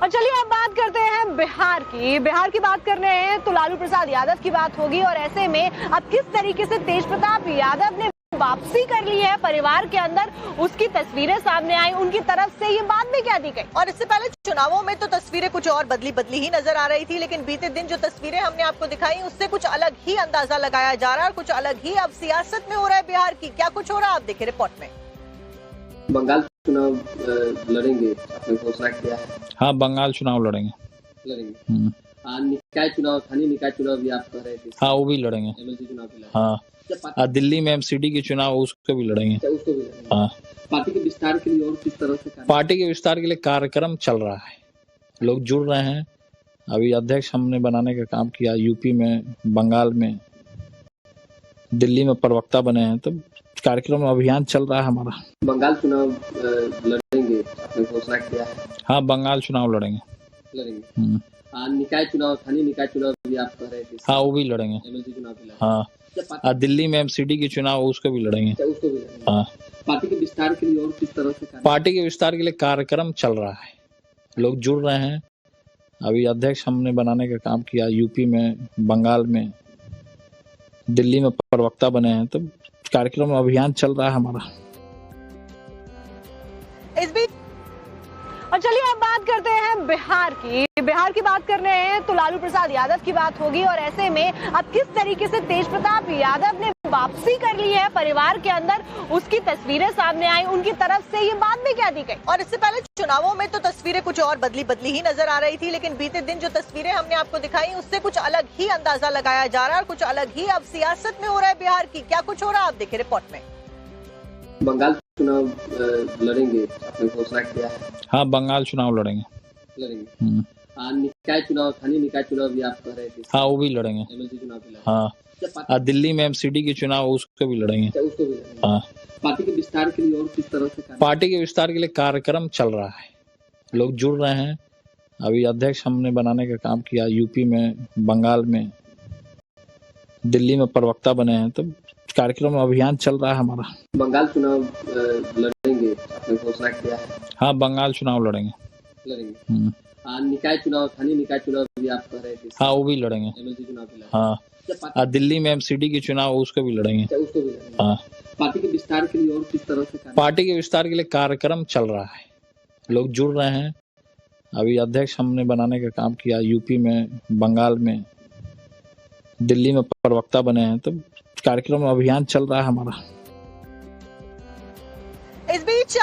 और चलिए अब बात करते हैं बिहार की बात कर रहे हैं तो लालू प्रसाद यादव की बात होगी। और ऐसे में अब किस तरीके से तेज प्रताप यादव ने वापसी कर ली है परिवार के अंदर, उसकी तस्वीरें सामने आई, उनकी तरफ से ये बात भी कह दी गई। और इससे पहले चुनावों में तो तस्वीरें कुछ और बदली ही नजर आ रही थी, लेकिन बीते दिन जो तस्वीरें हमने आपको दिखाई उससे कुछ अलग ही अंदाजा लगाया जा रहा है और कुछ अलग ही अब सियासत में हो रहा है बिहार की। क्या कुछ हो रहा है आप देखिए रिपोर्ट में। बंगाल चुनाव लड़ेंगे, आपने घोषणा किया है। हाँ, बंगाल चुनाव लड़ेंगे। निकाय चुनाव, स्थानीय निकाय चुनाव भी आप कह रहे थे। हाँ, वो भी लड़ेंगे। एमएलसी चुनाव भी लड़ेंगे। हाँ, दिल्ली में एमसीडी के चुनाव उसको भी लड़ेंगे। उसको भी लड़ेंगे। हाँ, पार्टी के विस्तार के लिए और किस तरह से पार्टी के विस्तार के लिए कार्यक्रम चल रहा है, लोग जुड़ रहे हैं। अभी अध्यक्ष हमने बनाने का काम किया, यूपी में, बंगाल में, दिल्ली में प्रवक्ता बने हैं, तो कार्यक्रम अभियान चल रहा है हमारा। बंगाल चुनाव लड़ेंगे, आपने घोषणा किया है। हाँ, बंगाल चुनाव लड़ेंगे। निकाय चुनाव, स्थानीय निकाय चुनाव भी आप कह रहे थे। हाँ, वो भी लड़ेंगे। एमएलसी चुनाव भी लड़ेंगे। हाँ, दिल्ली में एमसीडी के चुनाव उसको भी लड़ेंगे। उसको भी लड़ेंगे। हाँ, पार्टी के विस्तार के लिए और किस तरह से पार्टी के विस्तार के लिए कार्यक्रम चल रहा है, लोग जुड़ रहे हैं। अभी अध्यक्ष हमने बनाने का काम किया, यूपी में, बंगाल में, दिल्ली में प्रवक्ता बने हैं, तो कार्यक्रम अभियान चल रहा है हमारा। इस बीच और चलिए अब बात करते हैं बिहार की बात कर रहे हैं तो लालू प्रसाद यादव की बात होगी। और ऐसे में अब किस तरीके से तेज प्रताप यादव ने वापसी कर ली है परिवार के अंदर, उसकी तस्वीरें सामने आई, उनकी तरफ से ये बात भी कह दी गई। और इससे पहले चुनावों में तो तस्वीरें कुछ और बदली ही नजर आ रही थी, लेकिन बीते दिन जो तस्वीरें हमने आपको दिखाई उससे कुछ अलग ही अंदाजा लगाया जा रहा है और कुछ अलग ही अब सियासत में हो रहा है बिहार की। क्या कुछ हो रहा है आप देखिए रिपोर्ट में। बंगाल चुनाव लड़ेंगे, आपने घोषणा किया है। हाँ, बंगाल चुनाव लड़ेंगे। निकाय चुनाव, स्थानीय निकाय चुनाव भी आप कह रहे थे। हाँ, वो भी लड़ेंगे। एमएलसी चुनाव भी लड़ेंगे। हाँ, दिल्ली में एमसीडी के चुनाव उसको भी लड़ेंगे। उसको भी लड़ेंगे। हाँ, पार्टी के विस्तार के लिए और किस तरह से पार्टी के विस्तार के लिए कार्यक्रम चल रहा है, लोग जुड़ रहे हैं। अभी अध्यक्ष हमने बनाने का काम किया, यूपी में, बंगाल में, दिल्ली में प्रवक्ता बने हैं, तो कार्यक्रम अभियान चल रहा है हमारा। बंगाल चुनाव लड़ेंगे, आपने घोषणा किया है। हाँ, बंगाल चुनाव लड़ेंगे। निकाय चुनाव, स्थानीय निकाय चुनाव भी आप कह रहे थे। हाँ, वो भी लड़ेंगे। एमएलसी चुनाव भी लड़ेंगे। हाँ, दिल्ली में एमसीडी के चुनाव उसको भी लड़ेंगे। उसको भी लड़ेंगे। हाँ, पार्टी के विस्तार के लिए और किस तरह से पार्टी के विस्तार के लिए कार्यक्रम चल रहा है, लोग जुड़ रहे हैं। अभी अध्यक्ष हमने बनाने का काम किया, यूपी में, बंगाल में, दिल्ली में प्रवक्ता बने हैं, तो कार्यक्रम अभियान चल रहा है हमारा। इस बीच